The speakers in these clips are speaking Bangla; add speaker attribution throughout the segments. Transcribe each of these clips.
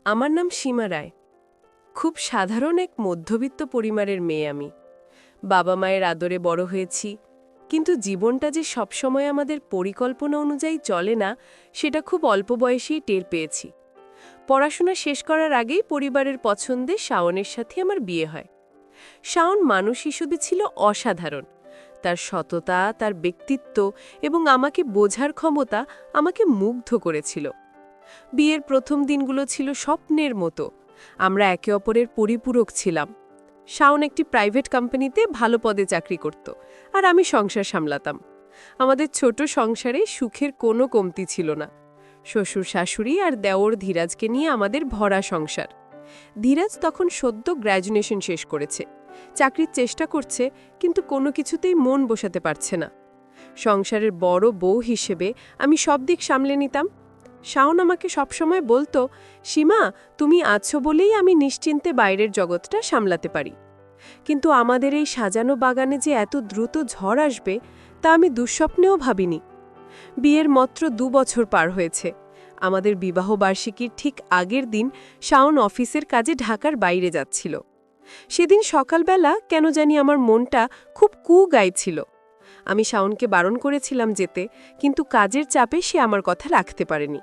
Speaker 1: আমার নাম সীমা রায়। খুব সাধারণ এক মধ্যবিত্ত পরিবারের মেয়ে আমি। বাবা মায়ের আদরে বড় হয়েছি, কিন্তু জীবনটা যে সবসময় আমাদের পরিকল্পনা অনুযায়ী চলে না, সেটা খুব অল্প বয়সেই টের পেয়েছি। পড়াশোনা শেষ করার আগেই পরিবারের পছন্দে শাওনের সাথে আমার বিয়ে হয়। শাওন মানুষ হিসেবে ছিল অসাধারণ। তার সততা, তার ব্যক্তিত্ব এবং আমাকে বোঝার ক্ষমতা আমাকে মুগ্ধ করেছিল। বিয়ের প্রথম দিনগুলো ছিল স্বপ্নের মতো। আমরা একে অপরের পরিপূরক ছিলাম। শাওন একটি প্রাইভেট কোম্পানিতে ভালো পদে চাকরি করত, আর আমি সংসার সামলাতাম। আমাদের ছোট সংসারে সুখের কোনো কমতি ছিল না। শ্বশুর শাশুড়ি আর দেওর ধীরাজকে নিয়ে আমাদের ভরা সংসার। ধীরাজ তখন সদ্য গ্র্যাজুয়েশন শেষ করেছে, চাকরির চেষ্টা করছে, কিন্তু কোনো কিছুতেই মন বসাতে পারছে না। সংসারের বড় বউ হিসেবে আমি সব দিক সামলে নিতাম। শাওন আমাকে সবসময় বলতো, সীমা, তুমি আছো বলেই আমি নিশ্চিন্তে বাইরের জগৎটা সামলাতে পারি। কিন্তু আমাদের এই সাজানো বাগানে যে এত দ্রুত ঝড় আসবে, তা আমি দুঃস্বপ্নেও ভাবিনি। বিয়ের মাত্র 2 বছর পার হয়েছে। আমাদের বিবাহবার্ষিকীর ঠিক আগের দিন শাওন অফিসের কাজে ঢাকার বাইরে যাচ্ছিল। সেদিন সকালবেলা কেন জানি আমার মনটা খুব গাইছিল। আমি শাওনকে বারণ করেছিলাম যেতে, কিন্তু কাজের চাপে সে আমার কথা রাখতে পারেনি।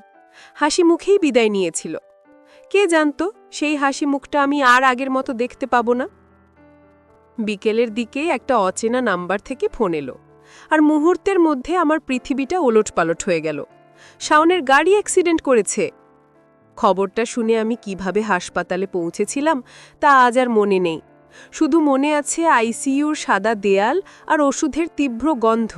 Speaker 1: হাসি মুখেই বিদায় নিয়েছিল। কে জানত সেই হাসি মুখটা আমি আর আগের মতো দেখতে পাবো না। বিকেলের দিকে একটা অচেনা নাম্বার থেকে ফোন এলো, আর মুহূর্তের মধ্যে আমার পৃথিবীটা ওলটপালট হয়ে গেল। শাওনের গাড়ি অ্যাক্সিডেন্ট করেছে। খবরটা শুনে আমি কিভাবে হাসপাতালে পৌঁছেছিলাম তা আজ আর মনে নেই। শুধু মনে আছে আইসিইউর সাদা দেয়াল আর ওষুধের তীব্র গন্ধ।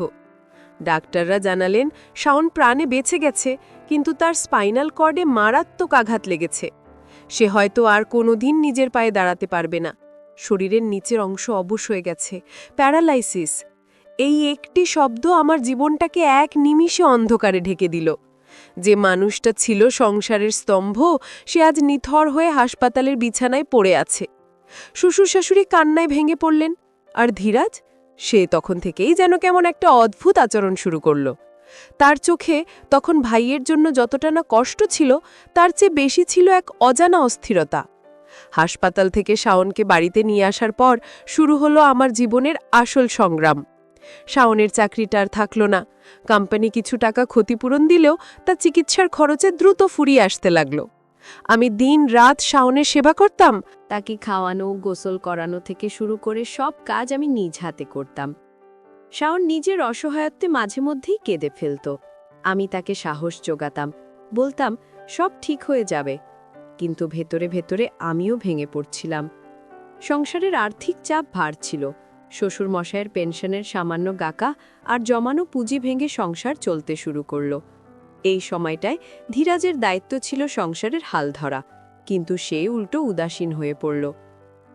Speaker 1: ডাক্তাররা জানালেন শাওন প্রাণে বেঁচে গেছে, কিন্তু তার স্পাইনাল কর্ডে মারাত্মক আঘাত লেগেছে। সে হয়তো আর কোনোদিন নিজের পায়ে দাঁড়াতে পারবে না। শরীরের নিচের অংশ অবশ হয়ে গেছে, প্যারালাইসিস। এই একটি শব্দ আমার জীবনটাকে এক নিমিষে অন্ধকারে ঢেকে দিল। যে মানুষটা ছিল সংসারের স্তম্ভ, সে আজ নিথর হয়ে হাসপাতালের বিছানায় পড়ে আছে। শ্বশুর শাশুড়ি কান্নায় ভেঙে পড়লেন, আর ধীরাজ, সে তখন থেকেই যেন কেমন একটা অদ্ভুত আচরণ শুরু করল। তার চোখে তখন ভাইয়ের জন্য যতটা না কষ্ট ছিল, তার চেয়ে বেশি ছিল এক অজানা অস্থিরতা। হাসপাতাল থেকে শাওনকে বাড়িতে নিয়ে আসার পর শুরু হলো আমার জীবনের আসল সংগ্রাম। শাওনের চাকরিটা আর থাকল না। কোম্পানি কিছু টাকা ক্ষতিপূরণ দিলেও তা চিকিৎসার খরচে দ্রুত ফুরিয়ে আসতে লাগল। আমি দিন রাত শাওনের সেবা করতাম। তাকে খাওয়ানো, গোসল করানো থেকে শুরু করে সব কাজ আমি নিজ হাতে করতাম। শাওন নিজের অসহায়ত্বে মাঝে মধ্যেই কেঁদে ফেলত। আমি তাকে সাহস যোগাতাম, বলতাম সব ঠিক হয়ে যাবে, কিন্তু ভেতরে ভেতরে আমিও ভেঙে পড়ছিলাম। সংসারের আর্থিক চাপ বাড়ছিল। শ্বশুর মশায়ের পেনশনের সামান্য গাকা আর জমানো পুঁজি ভেঙে সংসার চলতে শুরু করল। এই সময়টায় ধীরাজের দায়িত্ব ছিল সংসারের হাল ধরা, কিন্তু সে উল্টো উদাসীন হয়ে পড়ল।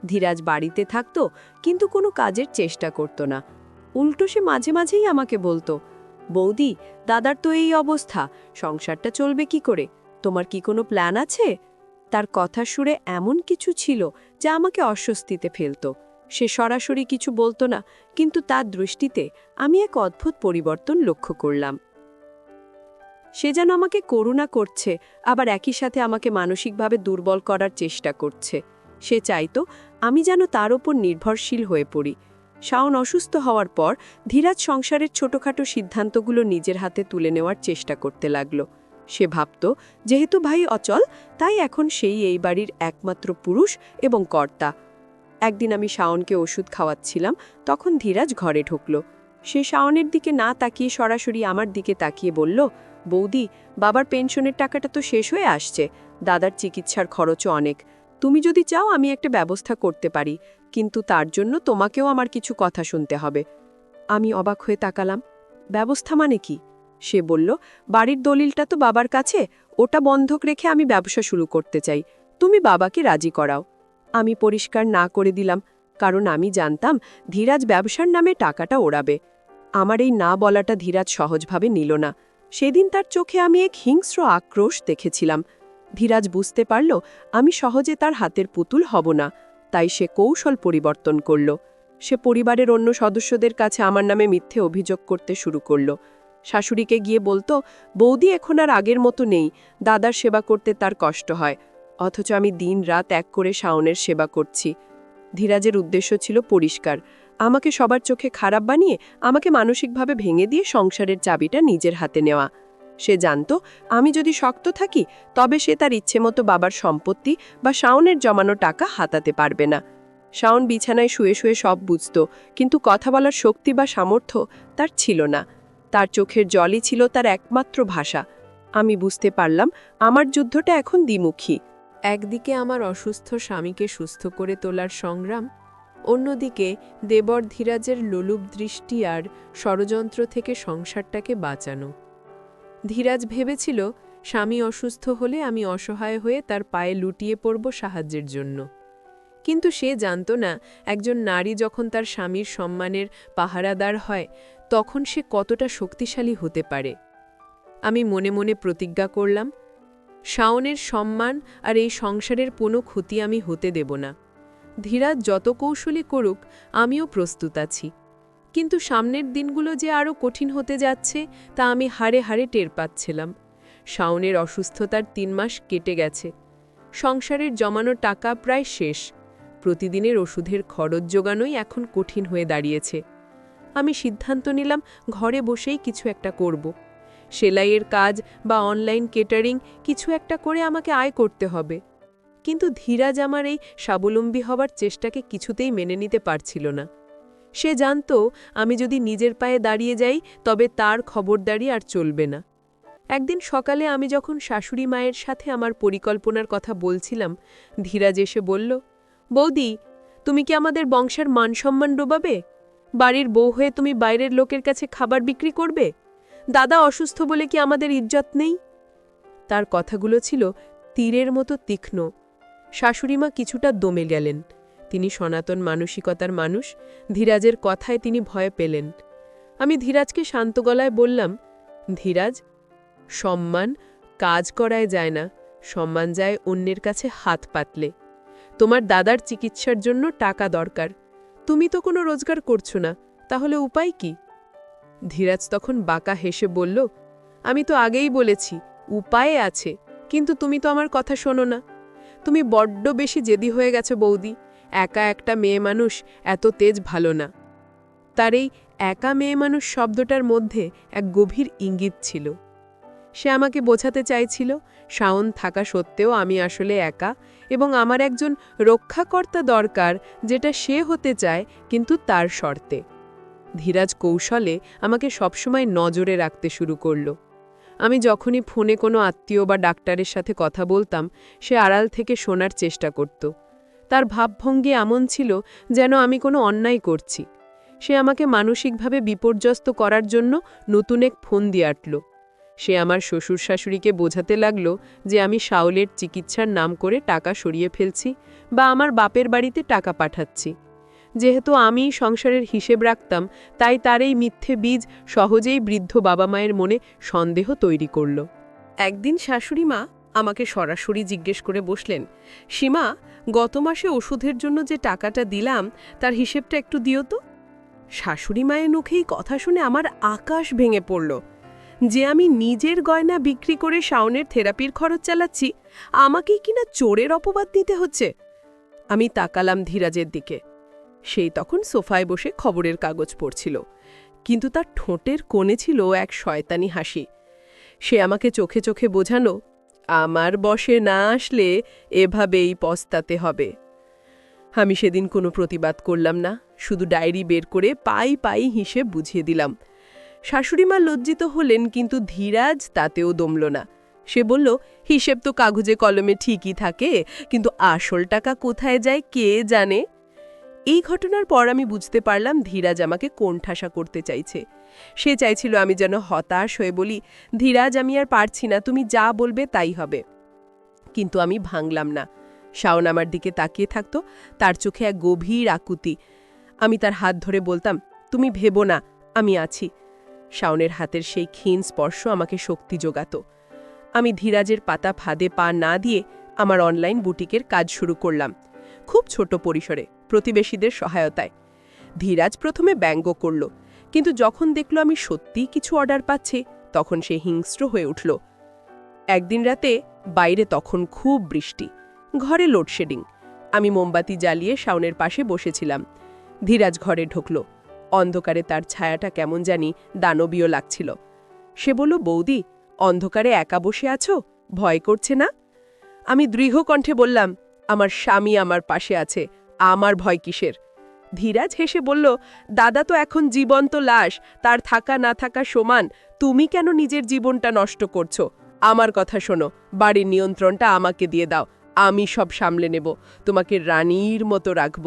Speaker 1: ধীরাজ বাড়িতে থাকত, কিন্তু কোনো কাজের চেষ্টা করত না। উল্টো সে মাঝে মাঝেই আমাকে বলতো, বৌদি, দাদার তো এই অবস্থা, সংসারটা চলবে কি করে? তোমার কি কোনো প্ল্যান আছে? তার কথা সুরে এমন কিছু ছিল যা আমাকে অস্বস্তিতে ফেলত। সে সরাসরি কিছু বলতো না, কিন্তু তার দৃষ্টিতে আমি এক অদ্ভুত পরিবর্তন লক্ষ্য করলাম। সে যেন আমাকে করুণা করছে, আবার একই সাথে আমাকে মানসিকভাবে দুর্বল করার চেষ্টা করছে। সে চাইতো আমি যেন তার ওপর নির্ভরশীল হয়ে পড়ি। শাওন অসুস্থ হওয়ার পর ধীরাজ সংসারের ছোটখাটো সিদ্ধান্তগুলো নিজের হাতে তুলে নেওয়ার চেষ্টা করতে লাগল। সে ভাবত, যেহেতু ভাই অচল, তাই এখন সেই এই বাড়ির একমাত্র পুরুষ এবং কর্তা। একদিন আমি শাওনকে ওষুধ খাওয়াচ্ছিলাম, তখন ধীরাজ ঘরে ঢুকল। সে শাওনের দিকে না তাকিয়ে সরাসরি আমার দিকে তাকিয়ে বলল, বৌদি, বাবার পেনশনের টাকাটা তো শেষ হয়ে আসছে, দাদার চিকিৎসার খরচও অনেক। তুমি যদি চাও আমি একটা ব্যবস্থা করতে পারি, কিন্তু তার জন্য তোমাকেও আমার কিছু কথা শুনতে হবে। আমি অবাক হয়ে তাকালাম। ব্যবস্থা মানে কি? সে বলল, বাড়ির দলিলটা তো বাবার কাছে, ওটা বন্ধক রেখে আমি ব্যবসা শুরু করতে চাই, তুমি বাবাকে রাজি করাও। আমি পরিষ্কার না করে দিলাম, কারণ আমি জানতাম ধীরাজ ব্যবসার নামে টাকাটা ওড়াবে। আমার এই না বলাটা ধীরাজ সহজভাবে নিল না। সেদিন তার চোখে আমি এক হিংস্র আক্রোশ দেখেছিলাম। ধীরাজ বুঝতে পারল আমি সহজে তার হাতের পুতুল হব না, তাই সে কৌশল পরিবর্তন করল। সে পরিবারের অন্য সদস্যদের কাছে আমার নামে মিথ্যে অভিযোগ করতে শুরু করল। শাশুড়িকে গিয়ে বলতো, বৌদি এখন আর আগের মতো নেই, দাদার সেবা করতে তার কষ্ট হয়। অথচ আমি দিন-রাত এক করে শাওনের সেবা করছি। ধীরাজের উদ্দেশ্য ছিল পরিষ্কার, আমাকে সবার চোখে খারাপ বানিয়ে আমাকে মানসিকভাবে ভেঙে দিয়ে সংসারের চাবিটা নিজের হাতে নেওয়া। সে জানত আমি যদি শক্ত থাকি তবে সে তার ইচ্ছেমতো বাবার সম্পত্তি বা শাওনের জমানো টাকা হাতাতে পারবে না। শাওন বিছানায় শুয়ে শুয়ে সব বুঝত, কিন্তু কথা বলার শক্তি বা সামর্থ্য তার ছিল না। তার চোখের জলই ছিল তার একমাত্র ভাষা। আমি বুঝতে পারলাম আমার যুদ্ধটা এখন দ্বিমুখী। একদিকে আমার অসুস্থ স্বামীকে সুস্থ করে তোলার সংগ্রাম, অন্যদিকে দেবর ধীরাজের লোলুপ দৃষ্টি আর ষড়যন্ত্র থেকে সংসারটাকে বাঁচানো। ধীরাজ ভেবেছিল স্বামী অসুস্থ হলে আমি অসহায় হয়ে তার পায়ে লুটিয়ে পড়ব সাহায্যের জন্য। কিন্তু সে জানত না একজন নারী যখন তার স্বামীর সম্মানের পাহারাদার হয় তখন সে কতটা শক্তিশালী হতে পারে। আমি মনে মনে প্রতিজ্ঞা করলাম, শাওনের সম্মান আর এই সংসারের কোনো ক্ষতি আমি হতে দেব না। ধীরাজ যত কৌশলী করুক আমিও প্রস্তুত আছি। কিন্তু সামনের দিনগুলো যে আরও কঠিন হতে যাচ্ছে তা আমি হাড়ে হাড়ে টের পাচ্ছিলাম। শাওনের অসুস্থতার ৩ মাস কেটে গেছে। সংসারের জমানো টাকা প্রায় শেষ। প্রতিদিনের ওষুধের খরচ জোগানোই এখন কঠিন হয়ে দাঁড়িয়েছে। আমি সিদ্ধান্ত নিলাম ঘরে বসেই কিছু একটা করব। সেলাইয়ের কাজ বা অনলাইন কেটারিং কিছু একটা করে আমাকে আয় করতে হবে। কিন্তু ধীরাজ আমার এই স্বাবলম্বী হবার চেষ্টাকে কিছুতেই মেনে নিতে পারছিল না। সে জানত আমি যদি নিজের পায়ে দাঁড়িয়ে যাই তবে তার খবরদারি আর চলবে না। একদিন সকালে আমি যখন শাশুড়ি মায়ের সাথে আমার পরিকল্পনার কথা বলছিলাম, ধীরাজ এসে বলল, বৌদি, তুমি কি আমাদের বংশের মানসম্মান ডোবাবে? বাড়ির বউ হয়ে তুমি বাইরের লোকের কাছে খাবার বিক্রি করবে? দাদা অসুস্থ বলে কি আমাদের ইজ্জত নেই? তার কথাগুলো ছিল তীরের মতো তীক্ষ্ণ। শাশুড়িমা কিছুটা দমে গেলেন। তিনি সনাতন মানসিকতার মানুষ, ধীরাজের কথায় তিনি ভয় পেলেন। আমি ধীরাজকে শান্ত গলায় বললাম, ধীরাজ, সম্মান কাজ করায় যায় না, সম্মান যায় অন্যের কাছে হাত পাতলে। তোমার দাদার চিকিৎসার জন্য টাকা দরকার, তুমি তো কোনো রোজগার করছো না, তাহলে উপায় কি? ধীরাজ তখন বাঁকা হেসে বলল, আমি তো আগেই বলেছি উপায় আছে, কিন্তু তুমি তো আমার কথা শোনো না। তুমি বড্ড বেশি জেদি হয়ে গেছো বৌদি, একা একটা মেয়ে মানুষ এত তেজ ভালো না। তার এই একা মেয়ে মানুষ শব্দটার মধ্যে এক গভীর ইঙ্গিত ছিল। সে আমাকে বোঝাতে চাইছিল শাওন থাকা সত্ত্বেও আমি আসলে একা এবং আমার একজন রক্ষাকর্তা দরকার, যেটা সে হতে চায় কিন্তু তার শর্তে। ধীরাজ কৌশলে আমাকে সবসময় নজরে রাখতে শুরু করল। আমি যখনই ফোনে কোনো আত্মীয় বা ডাক্তারের সাথে কথা বলতাম সে আড়াল থেকে শোনার চেষ্টা করত। তার ভাবভঙ্গি এমন ছিল যেন আমি কোনো অন্যায় করছি। সে আমাকে মানসিকভাবে বিপর্যস্ত করার জন্য নতুন এক ফোন দিয়ে আটল। সে আমার শ্বশুর শাশুড়িকে বোঝাতে লাগল যে আমি শাওলের চিকিৎসার নাম করে টাকা সরিয়ে ফেলছি বা আমার বাপের বাড়িতে টাকা পাঠাচ্ছি। যেহেতু আমি সংসারের হিসেব রাখতাম, তাই তার এই মিথ্যে বীজ সহজেই বৃদ্ধ বাবা মায়ের মনে সন্দেহ তৈরি করল। একদিন শাশুড়ি মা আমাকে সরাসরি জিজ্ঞেস করে বসলেন, সীমা, গত মাসে ওষুধের জন্য যে টাকাটা দিলাম তার হিসেবটা একটু দিও তো। শাশুড়ি মায়ের মুখেই কথা শুনে আমার আকাশ ভেঙে পড়ল। যে আমি নিজের গয়না বিক্রি করে শাওনের থেরাপির খরচ চালাচ্ছি, আমাকেই কিনা চোরের অপবাদ দিতে হচ্ছে। আমি তাকালাম ধীরাজের দিকে। সেই তখন সোফায় বসে খবরের কাগজ পড়ছিল, কিন্তু তার ঠোঁটের কোণে ছিল এক শয়তানি হাসি। সে আমাকে চোখে চোখে বোঝানো, আমার বশে না আসলে এভাবেই পস্তাতে হবে। আমি সেদিন কোনো প্রতিবাদ করলাম না, শুধু ডায়েরি বের করে পাই পাই হিসেব বুঝিয়ে দিলাম। শাশুড়িমা লজ্জিত হলেন, কিন্তু ধীরাজ তাতেও দমল না। সে বলল, হিসেব তো কাগজে কলমে ঠিকই থাকে, কিন্তু আসল টাকা কোথায় যায় কে জানে। এই ঘটনার পর আমি বুঝতে পারলাম ধীরাজ আমাকে কোণঠাসা করতে চাইছে। সে চাইছিল আমি যেন হতাশ হয়ে বলি, ধীরাজ, আমি আর পারছি না, তুমি যা বলবে তাই হবে। কিন্তু আমি ভাঙলাম না। শাওন আমার দিকে তাকিয়ে থাকত, তার চোখে এক গভীর আকুতি। আমি তার হাত ধরে বলতাম, তুমি ভেবো না, আমি আছি। শাওনের হাতের সেই ক্ষীণ স্পর্শ আমাকে শক্তি যোগাত। আমি ধীরাজের পাতা ফাঁদে পা না দিয়ে আমার অনলাইন বুটিকের কাজ শুরু করলাম, খুব ছোট পরিসরে, প্রতিবেশীদের সহায়তায়। ধীরাজ প্রথমে ব্যঙ্গ করল, কিন্তু যখন দেখল আমি সত্যিই কিছু অর্ডার পাচ্ছি তখন সে হিংস্র হয়ে উঠল। একদিন রাতে বাইরে তখন খুব বৃষ্টি, ঘরে লোডশেডিং। আমি মোমবাতি জ্বালিয়ে শাওনের পাশে বসেছিলাম। ধীরাজ ঘরে ঢুকল। অন্ধকারে তার ছায়াটা কেমন জানি দানবীয় লাগছিল। সে বলল, বৌদি, অন্ধকারে একা বসে আছো? ভয় করছে না? আমি দৃঢ় কণ্ঠে বললাম, আমার স্বামী আমার পাশে আছে, আমার ভয় কিসের? ধীরাজ হেসে বলল, দাদা তো এখন জীবন্ত লাশ, তার থাকা না থাকা সমান। তুমি কেন নিজের জীবনটা নষ্ট করছো? আমার কথা শোনো, বাড়ির নিয়ন্ত্রণটা আমাকে দিয়ে দাও, আমি সব সামলে নেব, তোমাকে রানীর মতো রাখব।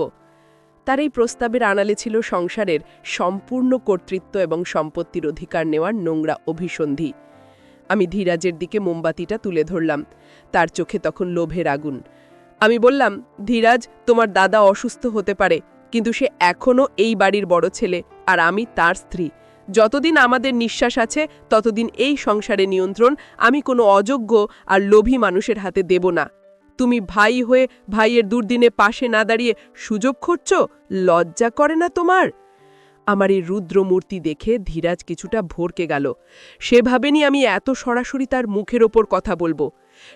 Speaker 1: তার এই প্রস্তাবের আড়ালে ছিল সংসারের সম্পূর্ণ কর্তৃত্ব এবং সম্পত্তির অধিকার নেওয়ার নোংরা অভিসন্ধি। আমি ধীরাজের দিকে মোমবাতিটা তুলে ধরলাম। তার চোখে তখন লোভের আগুন। আমি বললাম, ধীরাজ, তোমার দাদা অসুস্থ হতে পারে, কিন্তু সে এখনও এই বাড়ির বড় ছেলে, আর আমি তার স্ত্রী। যতদিন আমাদের নিঃশ্বাস আছে ততদিন এই সংসারে নিয়ন্ত্রণ আমি কোনো অযোগ্য আর লোভী মানুষের হাতে দেব না। তুমি ভাই হয়ে ভাইয়ের দুর্দিনে পাশে না দাঁড়িয়ে সুযোগ খুঁজছ? লজ্জা করে না তোমার? আমার এই রুদ্রমূর্তি দেখে ধীরাজ কিছুটা ভরকে গেল। সে ভাবেনি আমি এত সরাসরি তার মুখের ওপর কথা বলবো।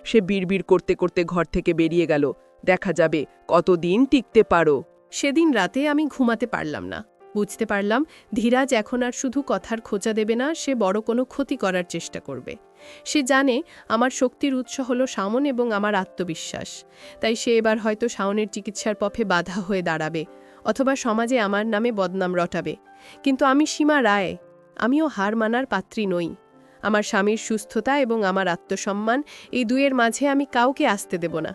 Speaker 1: সে বিড়বিড় করতে করতে ঘর থেকে বেরিয়ে গেল। দেখা যাবে কতদিন টিকতে পারো।
Speaker 2: সেদিন রাতে আমি ঘুমাতে পারলাম না। বুঝতে পারলাম ধীরাজ এখন আর শুধু কথার খোঁচা দেবে না, সে বড় কোনো ক্ষতি করার চেষ্টা করবে। সে জানে আমার শক্তির উৎস হলো শাওন এবং আমার আত্মবিশ্বাস। তাই সে এবার হয়তো শাওনের চিকিৎসার পথে বাধা হয়ে দাঁড়াবে, অথবা সমাজে আমার নামে বদনাম রটাবে। কিন্তু আমি সীমা রায়, আমিও হার মানার পাত্রী নই। আমার স্বামীর সুস্থতা এবং আমার আত্মসম্মান, এই দুয়ের মাঝে আমি কাউকে আসতে দেব না।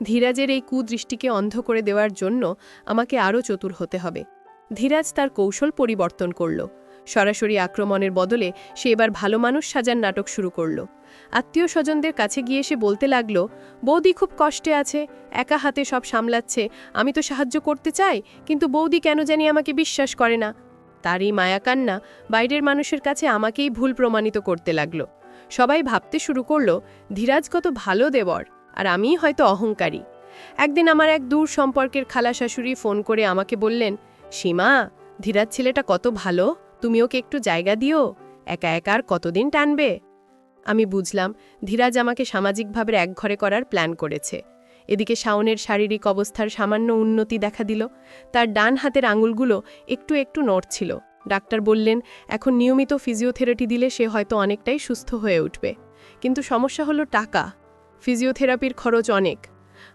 Speaker 2: ধীরাজের এই কুদৃষ্টিকে অন্ধ করে দেওয়ার জন্য আমাকে আরও চতুর হতে হবে। ধীরাজ তার কৌশল পরিবর্তন করল। সরাসরি আক্রমণের বদলে সে এবার ভালো মানুষ সাজার নাটক শুরু করল। আত্মীয় স্বজনদের কাছে গিয়ে সে বলতে লাগল, বৌদি খুব কষ্টে আছে, একা হাতে সব সামলাচ্ছে, আমি তো সাহায্য করতে চাই, কিন্তু বৌদি কেন জানি আমাকে বিশ্বাস করে না। তার এই মায়াকান্না বাইরের মানুষের কাছে আমাকেই ভুল প্রমাণিত করতে লাগল। সবাই ভাবতে শুরু করল ধীরাজ কত ভালো দেবর, আর আমিই হয়তো অহংকারী। একদিন আমার এক দূর সম্পর্কের খালা শাশুড়ি ফোন করে আমাকে বললেন, সীমা, ধীরাজ ছেলেটা কত ভালো, তুমি ওকে একটু জায়গা দিও, একা একা আর কতদিন টানবে। আমি বুঝলাম ধীরাজ আমাকে সামাজিকভাবে একঘরে করার প্ল্যান করেছে। এদিকে শাওনের শারীরিক অবস্থার সামান্য উন্নতি দেখা দিল। তার ডান হাতের আঙুলগুলো একটু একটু নড়ছিল। ডাক্তার বললেন এখন নিয়মিত ফিজিওথেরাপি দিলে সে হয়তো অনেকটাই সুস্থ হয়ে উঠবে। কিন্তু সমস্যা হলো টাকা। ফিজিওথেরাপির খরচ অনেক।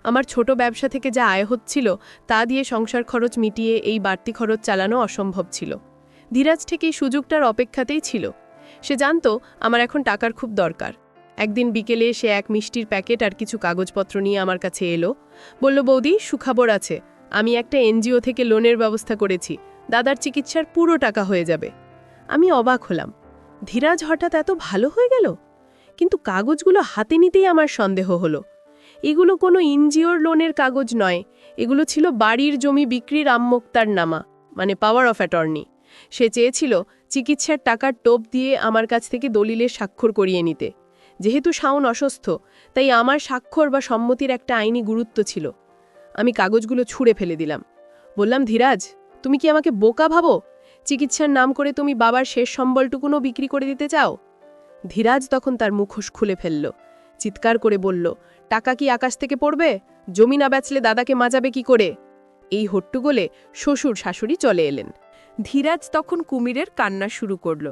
Speaker 2: আমার ছোট ব্যবসা থেকে যা আয় হচ্ছিল তা দিয়ে সংসার খরচ মিটিয়ে এই বাড়তি খরচ চালানো অসম্ভব ছিল। ধীরাজ ঠিক এই সুযোগটার অপেক্ষাতেই ছিল। সে জানত আমার এখন টাকার খুব দরকার। একদিন বিকেলে সে এক মিষ্টির প্যাকেট আর কিছু কাগজপত্র নিয়ে আমার কাছে এলো। বলল, বৌদি, সুখবর আছে, আমি একটা এনজিও থেকে লোনের ব্যবস্থা করেছি, দাদার চিকিৎসার পুরো টাকা হয়ে যাবে। আমি অবাক হলাম, ধীরাজ হঠাৎ এত ভালো হয়ে গেল? কিন্তু কাগজগুলো হাতে নিতেই আমার সন্দেহ হলো। এগুলো কোনো এনজিওর লোনের কাগজ নয়, এগুলো ছিল বাড়ির জমি বিক্রির আম্মোক্তার নামা, মানে পাওয়ার অফ অ্যাটর্নি। সে চেয়েছিল চিকিৎসার টাকার টোপ দিয়ে আমার কাছ থেকে দলিলের স্বাক্ষর করিয়ে নিতে। যেহেতু শাওন অসুস্থ, তাই আমার স্বাক্ষর বা সম্মতির একটা আইনি গুরুত্ব ছিল। আমি কাগজগুলো ছুঁড়ে ফেলে দিলাম। বললাম, ধীরাজ, তুমি কি আমাকে বোকা ভাবো? চিকিৎসার নাম করে তুমি বাবার শেষ সম্বলটুকুনও বিক্রি করে দিতে চাও? ধীরাজ তখন তার মুখোশ খুলে ফেলল। চিৎকার করে বলল, টাকা কি আকাশ থেকে পড়বে? জমি না বেচলে দাদাকে মাজাবে কি করে? এই হট্টগোলে শ্বশুর শাশুড়ি চলে এলেন। ধীরাজ তখন কুমিরের কান্না শুরু করল।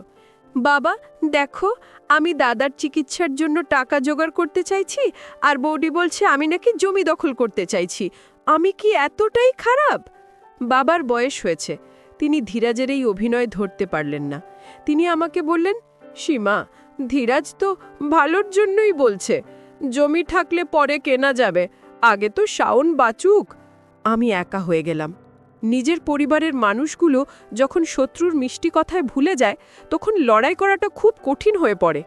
Speaker 2: বাবা, দেখো, আমি দাদার চিকিৎসার জন্য টাকা জোগাড় করতে চাইছি, আর বৌদি বলছে আমি নাকি জমি দখল করতে চাইছি। আমি কি এতটাই খারাপ? বাবার বয়স হয়েছে, তিনি ধীরাজের এই অভিনয় ধরতে পারলেন না। তিনি আমাকে বললেন, সীমা, ধীরাজ তো ভালোর জন্যই বলছে, জমি থাকলে পরে কেনা যাবে, আগে তো শাওন বাঁচুক। আমি একা হয়ে গেলাম। নিজের পরিবারের মানুষগুলো যখন শত্রুর মিষ্টি কথায় ভুলে যায়, তখন লড়াই করাটা খুব কঠিন হয়ে পড়ে।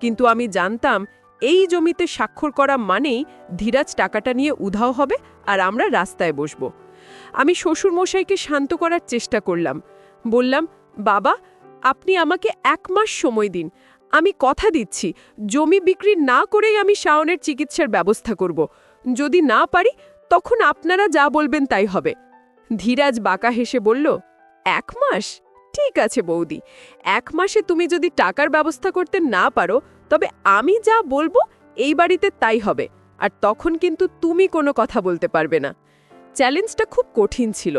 Speaker 2: কিন্তু আমি জানতাম এই জমিতে স্বাক্ষর করা মানেই ধীরাজ টাকাটা নিয়ে উধাও হবে আর আমরা রাস্তায় বসব। আমি শ্বশুরমশাইকে শান্ত করার চেষ্টা করলাম। বললাম, বাবা, আপনি আমাকে 1 মাস সময় দিন, আমি কথা দিচ্ছি জমি বিক্রি না করেই আমি শাওনের চিকিৎসার ব্যবস্থা করব। যদি না পারি তখন আপনারা যা বলবেন তাই হবে। ধীরাজ বাঁকা হেসে বলল, 1 মাস? ঠিক আছে বৌদি, 1 মাসে তুমি যদি টাকার ব্যবস্থা করতে না পারো, তবে আমি যা বলবো এই বাড়িতে তাই হবে।
Speaker 1: আর তখন কিন্তু তুমি কোনো কথা বলতে পারবে না। চ্যালেঞ্জটা খুব কঠিন ছিল,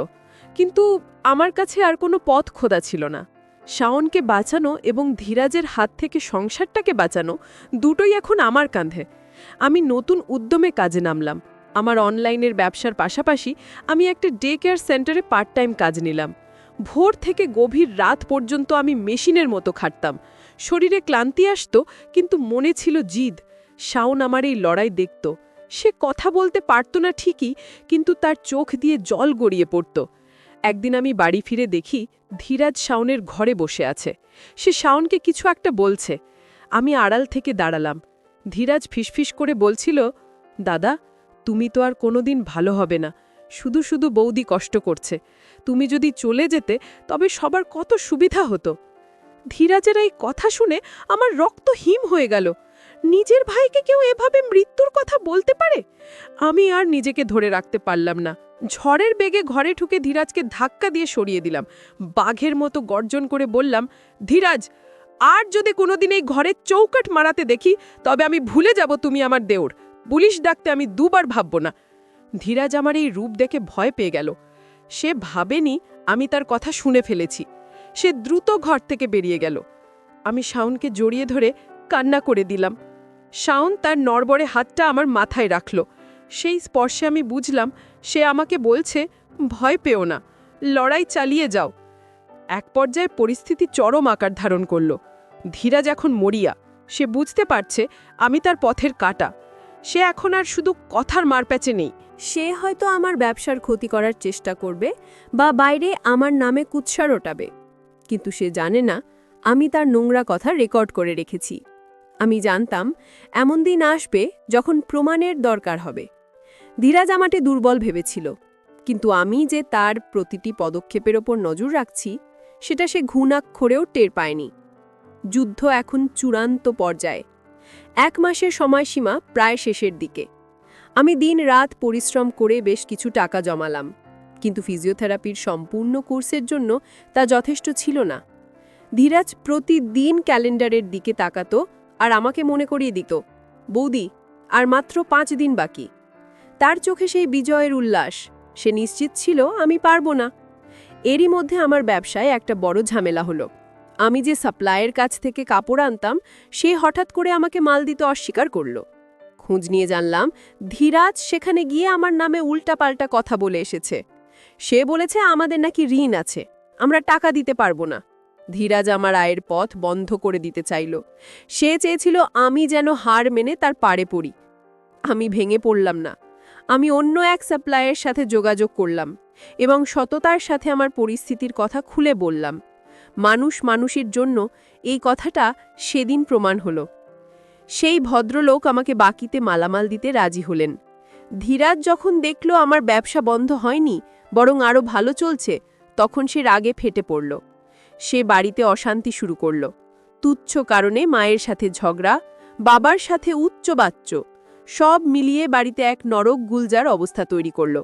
Speaker 1: কিন্তু আমার কাছে আর কোনো পথ খোদা ছিল না। শাওনকে বাঁচানো এবং ধীরাজের হাত থেকে সংসারটাকে বাঁচানো দুটোই এখন আমার কাঁধে। আমি নতুন উদ্যমে কাজে নামলাম। আমার অনলাইনের ব্যবসার পাশাপাশি আমি একটা ডে কেয়ার সেন্টারে পার্ট টাইম কাজ নিলাম। ভোর থেকে গভীর রাত পর্যন্ত আমি মেশিনের মতো খাটতাম। শরীরে ক্লান্তি আসতো, কিন্তু মনে ছিল জিদ। শাওন আমার এই লড়াই দেখত। সে কথা বলতে পারত না ঠিকই, কিন্তু তার চোখ দিয়ে জল গড়িয়ে পড়ত। একদিন আমি বাড়ি ফিরে দেখি ধীরাজ শাওনের ঘরে বসে আছে। সে শাওনকে কিছু একটা বলছে। আমি আড়াল থেকে দাঁড়ালাম। ধীরাজ ফিসফিস করে বলছিল, দাদা, তুমি তো আর কোনোদিন ভালো হবে না। শুধু শুধু বৌদি কষ্ট করছে। তুমি যদি চলে যেতে তবে সবার কত সুবিধা হতো। ধীরাজের এই কথা শুনে আমার রক্ত হিম হয়ে গেল। নিজের ভাইকে কেউ এভাবে মৃত্যুর কথা বলতে পারে? আমি আর নিজেকে ধরে রাখতে পারলাম না। ঝড়ের বেগে ঘরে ঢুকে ধীরাজকে ধাক্কা দিয়ে সরিয়ে দিলাম। বাঘের মতো গর্জন করে বললাম, ধীরাজ, আর যদি কোনোদিন এই ঘরের চৌকাঠ মারাতে দেখি তবে আমি ভুলে যাব তুমি আমার দেওর। পুলিশ ডাকতে আমি দুবার ভাবব না। ধীরাজ আমার এই রূপ দেখে ভয় পেয়ে গেল। সে ভাবেনি আমি তার কথা শুনে ফেলেছি। সে দ্রুত ঘর থেকে বেরিয়ে গেল। আমি শাওনকে জড়িয়ে ধরে কান্না করে দিলাম। শাওন তার নড়বড়ে হাতটা আমার মাথায় রাখল। সেই স্পর্শে আমি বুঝলাম সে আমাকে বলছে, ভয় পেও না, লড়াই চালিয়ে যাও। এক পর্যায়ে পরিস্থিতি চরম আকার ধারণ করল। ধীরাজ এখন মরিয়া। সে বুঝতে পারছে আমি তার পথের কাঁটা। সে এখন আর শুধু কথার মারপ্যাচে নেই।
Speaker 3: সে হয়তো আমার ব্যবসার ক্ষতি করার চেষ্টা করবে বা বাইরে আমার নামে কুৎসা রটাবে, কিন্তু সে জানে না আমি তার নোংরা কথা রেকর্ড করে রেখেছি। আমি জানতাম এমন দিন আসবে যখন প্রমাণের দরকার হবে। ধীরাজ আমাকে দুর্বল ভেবেছিল, কিন্তু আমি যে তার প্রতিটি পদক্ষেপের ওপর নজর রাখছি সেটা সে ঘুণাক্ষরেও টের পায়নি। যুদ্ধ এখন চূড়ান্ত পর্যায়ে। 1 মাসের সময়সীমা প্রায় শেষের দিকে। আমি দিন রাত পরিশ্রম করে বেশ কিছু টাকা জমালাম, কিন্তু ফিজিওথেরাপির সম্পূর্ণ কোর্সের জন্য তা যথেষ্ট ছিল না। ধীরাজ প্রতিদিন ক্যালেন্ডারের দিকে তাকাতো আর আমাকে মনে করিয়ে দিত, বৌদি, আর মাত্র 5 দিন বাকি। তার চোখে সেই বিজয়ের উল্লাস। সে নিশ্চিত ছিল আমি পারবো না। এরই মধ্যে আমার ব্যবসায় একটা বড় ঝামেলা হলো। আমি যে সাপ্লায়ের কাছ থেকে কাপড় আনতাম সে হঠাৎ করে আমাকে মাল দিতে অস্বীকার করল। খোঁজ নিয়ে জানলাম ধীরাজ সেখানে গিয়ে আমার নামে উল্টাপাল্টা কথা বলে এসেছে। সে বলেছে আমাদের নাকি ঋণ আছে, আমরা টাকা দিতে পারবো না। ধীরাজ আমার আয়ের পথ বন্ধ করে দিতে চাইল। সে চেয়েছিল আমি যেন হার মেনে তার পাড়ে পড়ি। আমি ভেঙে পড়লাম না। আমি অন্য এক সাপ্লায়ের সাথে যোগাযোগ করলাম এবং সততার সাথে আমার পরিস্থিতির কথা খুলে বললাম। মানুষ মানুষের জন্য এই কথাটা সেদিন প্রমাণ হলো। সেই ভদ্রলোক আমাকে বাকিতে মালামাল দিতে রাজি হলেন। ধীরাজ যখন দেখল আমার ব্যবসা বন্ধ হয়নি, বরং আরও ভালো চলছে, তখন সে রাগে ফেটে পড়ল। সে বাড়িতে অশান্তি শুরু করল। তুচ্ছ কারণে মায়ের সাথে ঝগড়া, বাবার সাথে উচ্চবাচ্য, সব মিলিয়ে বাড়িতে এক নরক গুলজার অবস্থা তৈরি করল।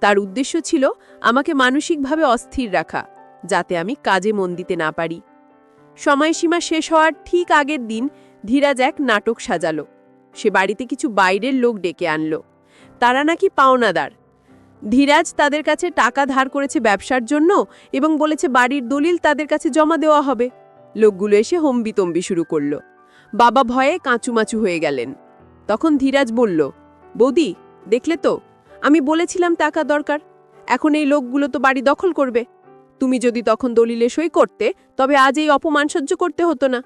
Speaker 3: তার উদ্দেশ্য ছিল আমাকে মানসিকভাবে অস্থির রাখা, যাতে আমি কাজে মন দিতে না পারি। সময়সীমা শেষ হওয়ার ঠিক আগের দিন ধীরাজ এক নাটক সাজালো। সে বাড়িতে কিছু বাইরের লোক ডেকে আনল। তারা নাকি পাওনাদার। ধীরাজ তাদের কাছে টাকা ধার করেছে ব্যবসার জন্য এবং বলেছে বাড়ির দলিল তাদের কাছে জমা দেওয়া হবে। লোকগুলো এসে হম্বিতম্বি শুরু করল। বাবা ভয়ে কাঁচুমাচু হয়ে গেলেন। তখন ধীরাজ বলল, বৌদি, দেখলে তো, আমি বলেছিলাম টাকা দরকার। এখন এই লোকগুলো তো বাড়ি দখল করবে। তুমি যদি তখন দলিলে সই করতে তবে আজ এই অপমান সহ্য করতে হতো না।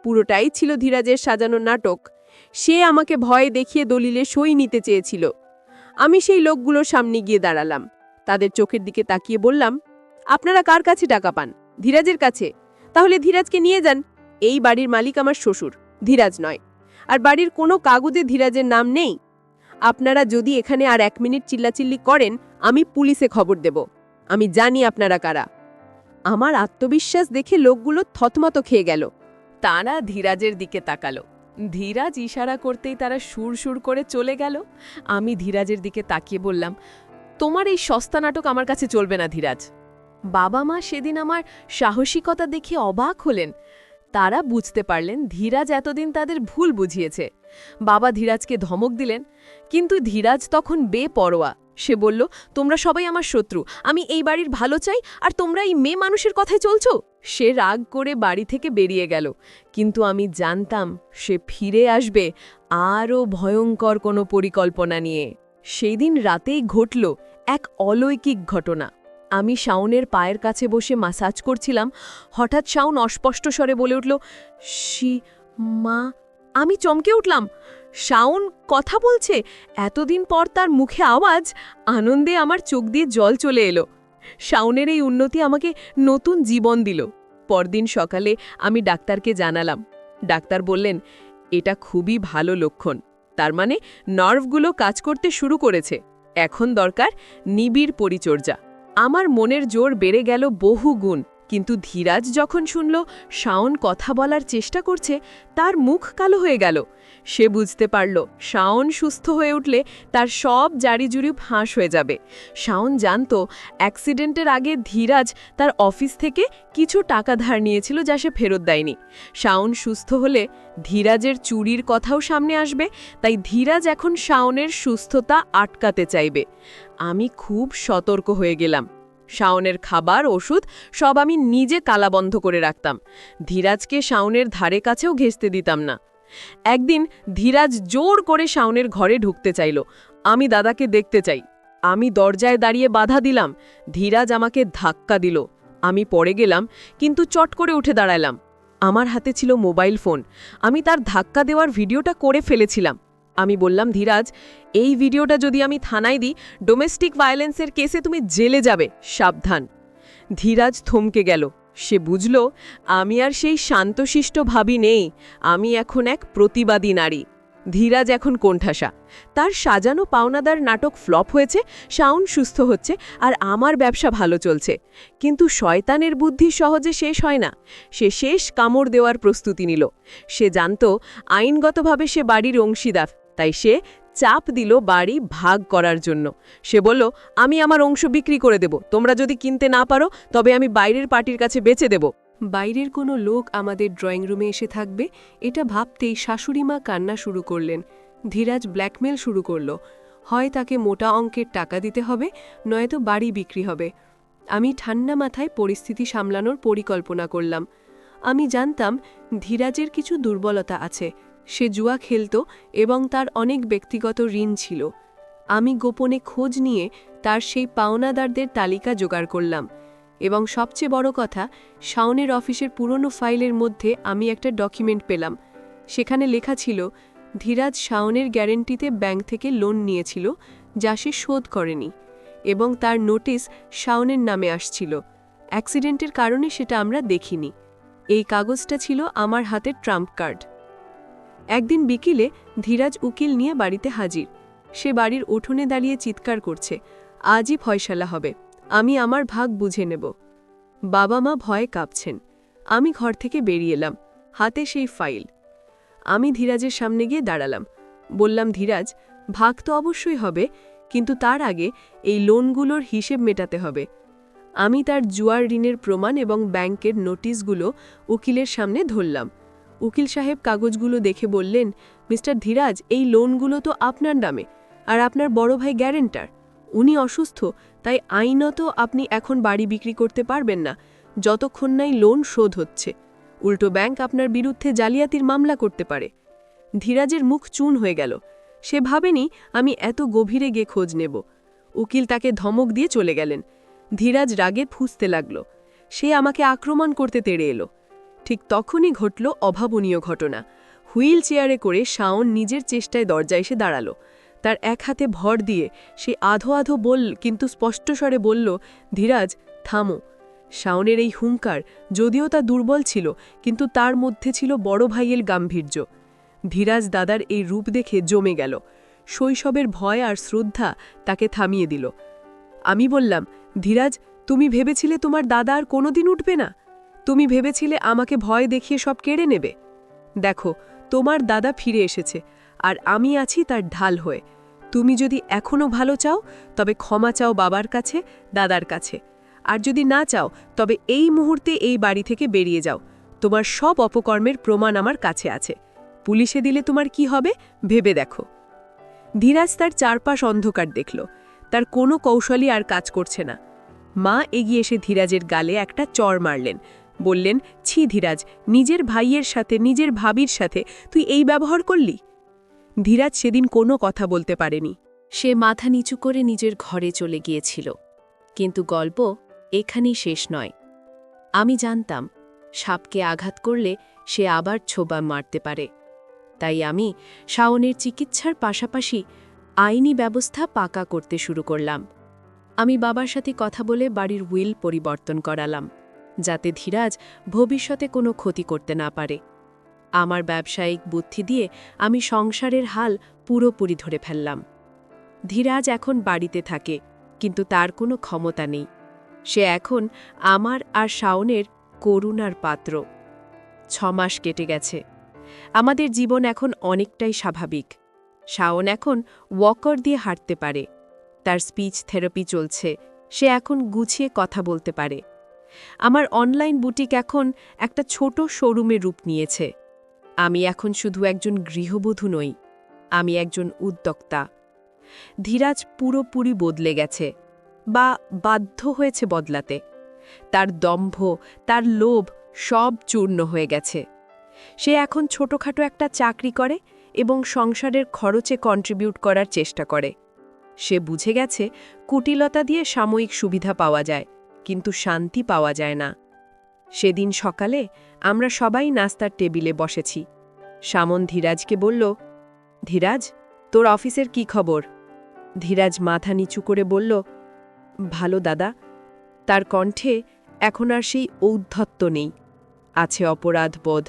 Speaker 3: পুরোটাই ছিল ধীরাজের সাজানো নাটক। সে আমাকে ভয় দেখিয়ে দলিলে সই নিতে চেয়েছিল। আমি সেই লোকগুলোর সামনে গিয়ে দাঁড়ালাম। তাদের চোখের দিকে তাকিয়ে বললাম, আপনারা কার কাছে টাকা পান? ধীরাজের কাছে। তাহলে ধীরাজকে নিয়ে যান। এই বাড়ির মালিক আমার শ্বশুর, ধীরাজ নয়। আর বাড়ির কোনো কাগজে ধীরাজের নাম নেই। আপনারা যদি এখানে আর 1 মিনিট চিল্লাচিল্লি করেন, আমি পুলিশে খবর দেব। আমি জানি আপনারা কারা। আমার আত্মবিশ্বাস দেখে লোকগুলো থতমত খেয়ে গেল। তারা ধীরাজের দিকে তাকালো। ধীরাজ ইশারা করতেই তারা সুর করে চলে গেল। আমি ধীরাজের দিকে তাকিয়ে বললাম, তোমার এই সস্তা নাটক আমার কাছে চলবে না ধীরাজ। বাবা মা সেদিন আমার সাহসিকতা দেখে অবাক হলেন। তারা বুঝতে পারলেন ধীরাজ এতদিন তাদের ভুল বুঝিয়েছে।
Speaker 1: বাবা ধীরাজকে ধমক দিলেন, কিন্তু ধীরাজ তখন বেপরোয়া। সে বলল, তোমরা সবাই আমার শত্রু, আমি এই বাড়ির ভালো চাই, আর তোমরা এই মেয়ে মানুষের কথায় চলছো। সে রাগ করে বাড়ি থেকে বেরিয়ে গেল, কিন্তু আমি জানতাম সে ফিরে আসবে আরও ভয়ঙ্কর কোনো পরিকল্পনা নিয়ে। সেই দিন রাতেই ঘটল এক অলৌকিক ঘটনা। আমি শাওনের পায়ের কাছে বসে মাসাজ করছিলাম। হঠাৎ শাওন অস্পষ্ট স্বরে বলে উঠল, মা। আমি চমকে উঠলাম। শাওন কথা বলছে! এতদিন পর তার মুখে আওয়াজ! আনন্দে আমার চোখ দিয়ে জল চলে এলো। শাওনের এই উন্নতি আমাকে নতুন জীবন দিল। পরদিন সকালে আমি ডাক্তারকে জানালাম। ডাক্তার বললেন, এটা খুবই ভালো লক্ষণ, তার মানে নার্ভগুলো কাজ করতে শুরু করেছে। এখন দরকার নিবিড় পরিচর্যা। আমার মনের জোর বেড়ে গেল বহু গুণ। কিন্তু ধীরাজ যখন শুনল শাওন কথা বলার চেষ্টা করছে, তার মুখ কালো হয়ে গেল। সে বুঝতে পারল শাওন সুস্থ হয়ে উঠলে তার সব জারিজুরি ফাঁস হয়ে যাবে। শাওন জানত অ্যাক্সিডেন্টের আগে ধীরাজ তার অফিস থেকে কিছু টাকা ধার নিয়েছিল, যা সে ফেরত দেয়নি। শাওন সুস্থ হলে ধীরাজের চুরির কথাও সামনে আসবে, তাই ধীরাজ এখন শাওনের সুস্থতা আটকাতে চাইবে। আমি খুব সতর্ক হয়ে গেলাম। শাওনের খাবার, ওষুধ সব আমি নিজে তালাবন্ধ করে রাখতাম। ধীরাজকে শাওনের ধারে কাছেও ঘেঁষতে দিতাম না। একদিন ধীরাজ জোর করে শাওনের ঘরে ঢুকতে চাইল। আমি দাদাকে দেখতে চাই। আমি দরজায় দাঁড়িয়ে বাধা দিলাম। ধীরাজ আমাকে ধাক্কা দিল। আমি পড়ে গেলাম, কিন্তু চট করে উঠে দাঁড়ালাম। আমার হাতে ছিল মোবাইল ফোন। আমি তার ধাক্কা দেওয়ার ভিডিওটা করে ফেলেছিলাম। আমি বললাম, ধীরাজ, এই ভিডিওটা যদি আমি থানায় দিই, ডোমেস্টিক ভায়োলেন্সের কেসে তুমি জেলে যাবে, সাবধান। ধীরাজ থমকে গেল। সে বুঝল আমি আর সেই শান্তশিষ্ট ভাবি নেই, আমি এখন এক প্রতিবাদী নারী। ধীরাজ এখন কোণঠাসা। তার সাজানো পাওনাদার নাটক ফ্লপ হয়েছে, শাওন সুস্থ হচ্ছে, আর আমার ব্যবসা ভালো চলছে। কিন্তু শয়তানের বুদ্ধি সহজে শেষ হয় না। সে শেষ কামড় দেওয়ার প্রস্তুতি নিল। সে জানত আইনগতভাবে সে বাড়ির অংশীদার, তাই সে চাপ দিল বাড়ি ভাগ করার জন্য। সে বলল, আমি আমার অংশ বিক্রি করে দেব, তোমরা যদি কিনতে না পারো তবে আমি বাইরের পার্টির কাছে বেচে দেব।
Speaker 2: বাইরের কোনো লোক আমাদের ড্রয়িং রুমে এসে থাকবে, এটা ভাবতেই শাশুড়িমা কান্না শুরু করলেন। ধীরাজ ব্ল্যাকমেল শুরু করল। হয় তাকে মোটা অঙ্কের টাকা দিতে হবে, নয়তো বাড়ি বিক্রি হবে। আমি ঠান্ডা মাথায় পরিস্থিতি সামলানোর পরিকল্পনা করলাম। আমি জানতাম ধীরাজের কিছু দুর্বলতা আছে। সে জুয়া খেলত এবং তার অনেক ব্যক্তিগত ঋণ ছিল। আমি গোপনে খোঁজ নিয়ে তার সেই পাওনাদারদের তালিকা জোগাড় করলাম, এবং সবচেয়ে বড় কথা, শাওনের অফিসের পুরনো ফাইলের মধ্যে আমি একটা ডকুমেন্ট পেলাম। সেখানে লেখা ছিল ধীরাজ শাওনের গ্যারেন্টিতে ব্যাংক থেকে লোন নিয়েছিল, যা সে শোধ করেনি, এবং তার নোটিশ শাওনের নামে আসছিল। অ্যাক্সিডেন্টের কারণে সেটা আমরা দেখিনি। এই কাগজটা ছিল আমার হাতের ট্রাম্প কার্ড। একদিন বিকেলে ধীরাজ উকিল নিয়ে বাড়িতে হাজির। সে বাড়ির উঠোনে দাঁড়িয়ে চিৎকার করছে, আজই ফয়সালা হবে, আমি আমার ভাগ বুঝে নেব। বাবা মা ভয়ে কাঁপছেন। আমি ঘর থেকে বেরিয়ে এলাম, হাতে সেই ফাইল। আমি ধীরাজের সামনে গিয়ে দাঁড়ালাম। বললাম, ধীরাজ, ভাগ তো অবশ্যই হবে, কিন্তু তার আগে এই লোনগুলোর হিসেব মেটাতে হবে। আমি তার জুয়ার ঋণের প্রমাণ এবং ব্যাংকের নোটিশগুলো উকিলের সামনে ধরলাম। উকিল সাহেব কাগজগুলো দেখে বললেন, মিস্টার ধীরাজ, এই লোনগুলো তো আপনার নামে, আর আপনার বড় ভাই গ্যারেন্টার। উনি অসুস্থ, তাই আইনত আপনি এখন বাড়ি বিক্রি করতে পারবেন না যতক্ষণ নাই লোন শোধ হচ্ছে। উল্টো ব্যাংক আপনার বিরুদ্ধে জালিয়াতির মামলা করতে পারে। ধীরাজের মুখ চুন হয়ে গেল। সে ভাবেনি আমি এত গভীরে গিয়ে খোঁজ নেব। উকিল তাকে ধমক দিয়ে চলে গেলেন। ধীরাজ রাগে ফুঁসতে লাগল। সে আমাকে আক্রমণ করতে তেড়ে এলো। ঠিক তখনই ঘটল অভাবনীয় ঘটনা। হুইল চেয়ারে করে শাওন নিজের চেষ্টায় দরজায় এসে দাঁড়ালো। তার এক হাতে ভর দিয়ে সে আধো আধো কিন্তু স্পষ্ট স্বরে বলল, ধীরাজ, থামো। শাওনের এই হুঙ্কার, যদিও তা দুর্বল ছিল, কিন্তু তার মধ্যে ছিল বড় ভাইয়ের গাম্ভীর্য। ধীরাজ দাদার এই রূপ দেখে জমে গেল। শৈশবের ভয় আর শ্রদ্ধা তাকে থামিয়ে দিল। আমি বললাম, ধীরাজ, তুমি ভেবেছিলে তোমার দাদা আর কোনোদিন উঠবে না? তুমি ভেবেছিলে আমাকে ভয় দেখিয়ে সব কেড়ে নেবে? দেখো, তোমার দাদা ফিরে এসেছে, আর আমি আছি তার ঢাল হয়ে। তুমি যদি এখনও ভালো চাও, তবে ক্ষমা চাও বাবার কাছে, দাদার কাছে। আর যদি না চাও, তবে এই মুহূর্তে এই বাড়ি থেকে বেরিয়ে যাও। তোমার সব অপকর্মের প্রমাণ আমার কাছে আছে।
Speaker 1: পুলিশে দিলে তোমার কি হবে ভেবে দেখো। ধীরাজ তার চারপাশ অন্ধকার দেখল, তার কোনো কৌশলই আর কাজ করছে না। মা এগিয়ে এসে ধীরাজের গালে একটা চড় মারলেন, বললেন, ছি ধীরাজ, নিজের ভাইয়ের সাথে, নিজের ভাবির সাথে তুই এই ব্যবহার করলি। ধীরাজ সেদিন কোনো কথা বলতে পারেনি।
Speaker 2: সে মাথা নিচু করে নিজের ঘরে চলে গিয়েছিল। কিন্তু গল্প এখানেই শেষ নয়। আমি জানতাম সাপকে আঘাত করলে সে আবার ছোবা মারতে পারে। তাই আমি শাওনের চিকিৎসার পাশাপাশি আইনি ব্যবস্থা পাকা করতে শুরু করলাম। আমি বাবার সাথে কথা বলে বাড়ির উইল পরিবর্তন করালাম, যাতে ধীরাজ ভবিষ্যতে কোনো ক্ষতি করতে না পারে। আমার ব্যবসায়িক বুদ্ধি দিয়ে আমি সংসারের হাল পুরোপুরি ধরে ফেললাম। ধীরাজ এখন বাড়িতে থাকে, কিন্তু তার কোনো ক্ষমতা নেই। সে এখন আমার আর শাওনের করুণার পাত্র। 6 মাস কেটে গেছে। আমাদের জীবন এখন অনেকটাই স্বাভাবিক। শাওন এখন ওয়াকার দিয়ে হাঁটতে পারে, তার স্পিচ থেরাপি চলছে, সে এখন গুছিয়ে কথা বলতে পারে। আমার অনলাইন বুটিক এখন একটা ছোট শোরুমে রূপ নিয়েছে। আমি এখন শুধু একজন গৃহবধূ নই, আমি একজন উদ্যোক্তা। ধীরাজ পুরোপুরি বদলে গেছে, বা বাধ্য হয়েছে বদলাতে। তার দম্ভ, তার লোভ সব চূর্ণ হয়ে গেছে। সে এখন ছোটখাটো একটা চাকরি করে এবং সংসারের খরচে কন্ট্রিবিউট করার চেষ্টা করে। সে বুঝে গেছে কুটিলতা দিয়ে সাময়িক সুবিধা পাওয়া যায়, কিন্তু শান্তি পাওয়া যায় না। সেদিন সকালে আমরা সবাই নাস্তার টেবিলে বসেছি। শামন ধীরাজকে বলল, ধীরাজ, তোর অফিসের কি খবর? ধীরাজ মাথা নিচু করে বলল, ভালো দাদা। তার কণ্ঠে এখন আর সেই ঔদ্ধত্য নেই, আছে অপরাধবোধ।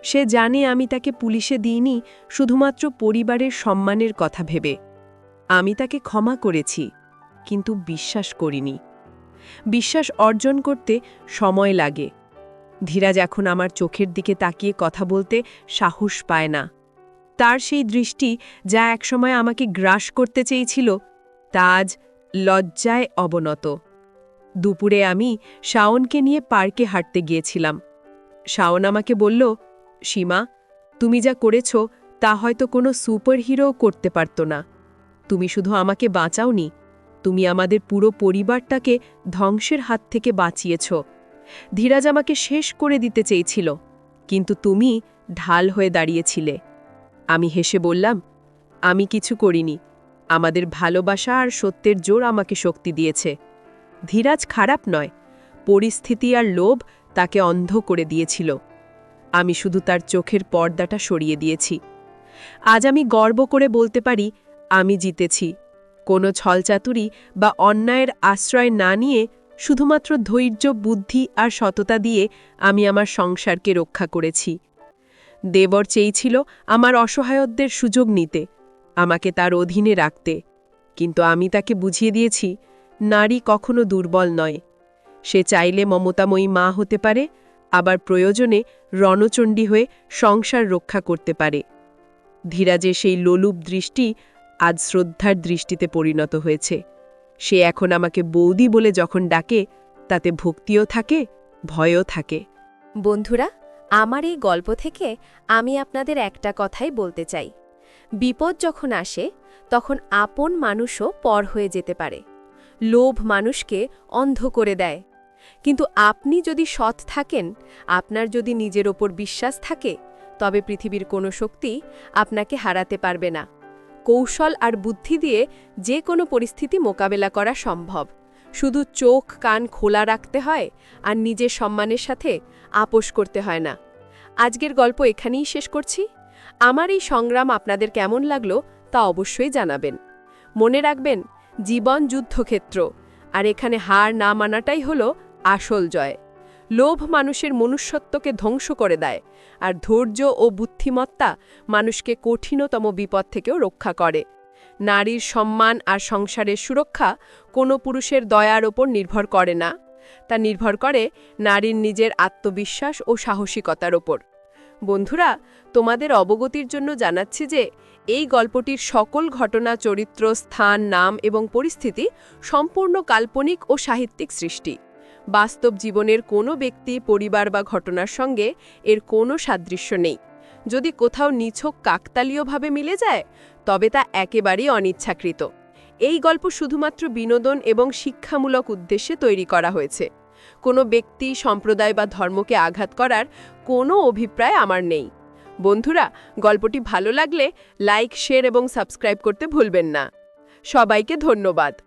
Speaker 2: সে জানে আমি তাকে পুলিশে দিইনি শুধুমাত্র পরিবারের সম্মানের কথা ভেবে। আমি তাকে ক্ষমা করেছি, কিন্তু বিশ্বাস করিনি। বিশ্বাস অর্জন করতে সময় লাগে। ধীরাজ এখন আমার চোখের দিকে তাকিয়ে কথা বলতে সাহস পায় না। তার সেই দৃষ্টি, যা একসময় আমাকে গ্রাস করতে চেয়েছিল, তা আজ লজ্জায় অবনত। দুপুরে আমি শাওনকে নিয়ে পার্কে হাঁটতে গিয়েছিলাম। শাওন আমাকে বলল, সীমা, তুমি যা করেছ তা হয়তো কোনো সুপারহিরোও করতে পারত না। তুমি শুধু আমাকে বাঁচাওনি, তুমি আমাদের পুরো পরিবারটাকে ধ্বংসের হাত থেকে বাঁচিয়েছ। ধীরাজ আমাকে শেষ করে দিতে চেয়েছিল, কিন্তু তুমি ঢাল হয়ে দাঁড়িয়েছিলে। আমি হেসে বললাম, আমি কিছু করিনি, আমাদের ভালোবাসা আর সত্যের জোর আমাকে শক্তি দিয়েছে। ধীরাজ খারাপ নয়, পরিস্থিতি আর লোভ তাকে অন্ধ করে দিয়েছিল। আমি শুধু তার চোখের পর্দাটা সরিয়ে দিয়েছি। আজ আমি গর্ব করে বলতে পারি, আমি জিতেছি। কোনো ছলচাতুরি বা অন্যায়ের আশ্রয় না নিয়ে, শুধুমাত্র ধৈর্য, বুদ্ধি আর সততা দিয়ে আমি আমার সংসারকে রক্ষা করেছি। দেবর চেয়েছিল আমার অসহায়দের সুযোগ নিতে, আমাকে তার অধীনে রাখতে, কিন্তু আমি তাকে বুঝিয়ে দিয়েছি নারী কখনো দুর্বল নয়। সে চাইলে মমতাময়ী মা হতে পারে, আবার প্রয়োজনে রণচণ্ডী হয়ে সংসার রক্ষা করতে পারে। ধীরাজের সেই লোলুপ দৃষ্টি আজ শ্রদ্ধার দৃষ্টিতে পরিণত হয়েছে। সে এখন আমাকে বৌদি বলে যখন ডাকে, তাতে ভক্তিও থাকে, ভয়ও থাকে।
Speaker 4: বন্ধুরা, আমার এই গল্প থেকে আমি আপনাদের একটা কথাই বলতে চাই। বিপদ যখন আসে, তখন আপন মানুষও পর হয়ে যেতে পারে। লোভ মানুষকে অন্ধ করে দেয়। কিন্তু আপনি যদি সৎ থাকেন, আপনার যদি নিজের ওপর বিশ্বাস থাকে, তবে পৃথিবীর কোনো শক্তি আপনাকে হারাতে পারবে না। কৌশল আর বুদ্ধি দিয়ে যে কোনো পরিস্থিতি মোকাবেলা করা সম্ভব। শুধু চোখ কান খোলা রাখতে হয় আর নিজের সম্মানের সাথে আপোষ করতে হয় না। আজকের গল্প এখানেই শেষ করছি। আমার এই সংগ্রাম আপনাদের কেমন লাগলো তা অবশ্যই জানাবেন। মনে রাখবেন, জীবন যুদ্ধক্ষেত্র, আর এখানে হার না মানাটাই হলো আসল জয়। লোভ মানুষের মনুষ্যত্বকে ধ্বংস করে দেয়, আর ধৈর্য ও বুদ্ধিমত্তা মানুষকে কঠিনতম বিপদ থেকেও রক্ষা করে। নারীর সম্মান আর সংসারের সুরক্ষা কোনো পুরুষের দয়ার ওপর নির্ভর করে না, তা নির্ভর করে নারীর নিজের আত্মবিশ্বাস ও সাহসিকতার ওপর। বন্ধুরা, তোমাদের অবগতির জন্য জানাচ্ছি যে এই গল্পটির সকল ঘটনা, চরিত্র, স্থান, নাম এবং পরিস্থিতি সম্পূর্ণ কাল্পনিক ও সাহিত্যিক সৃষ্টি। বাস্তব জীবনের কোনো ব্যক্তি, পরিবার বা ঘটনার সঙ্গে এর কোনো সাদৃশ্য নেই।
Speaker 1: যদি কোথাও নিছক কাকতালীয়ভাবে মিলে যায় তবে তা একেবারেই অনিচ্ছাকৃত। এই গল্প শুধুমাত্র বিনোদন এবং শিক্ষামূলক উদ্দেশ্যে তৈরি করা হয়েছে। কোনো ব্যক্তি, সম্প্রদায় বা ধর্মকে আঘাত করার কোনো অভিপ্রায় আমার নেই। বন্ধুরা, গল্পটি ভালো লাগলে লাইক, শেয়ার এবং সাবস্ক্রাইব করতে ভুলবেন না। সবাইকে ধন্যবাদ।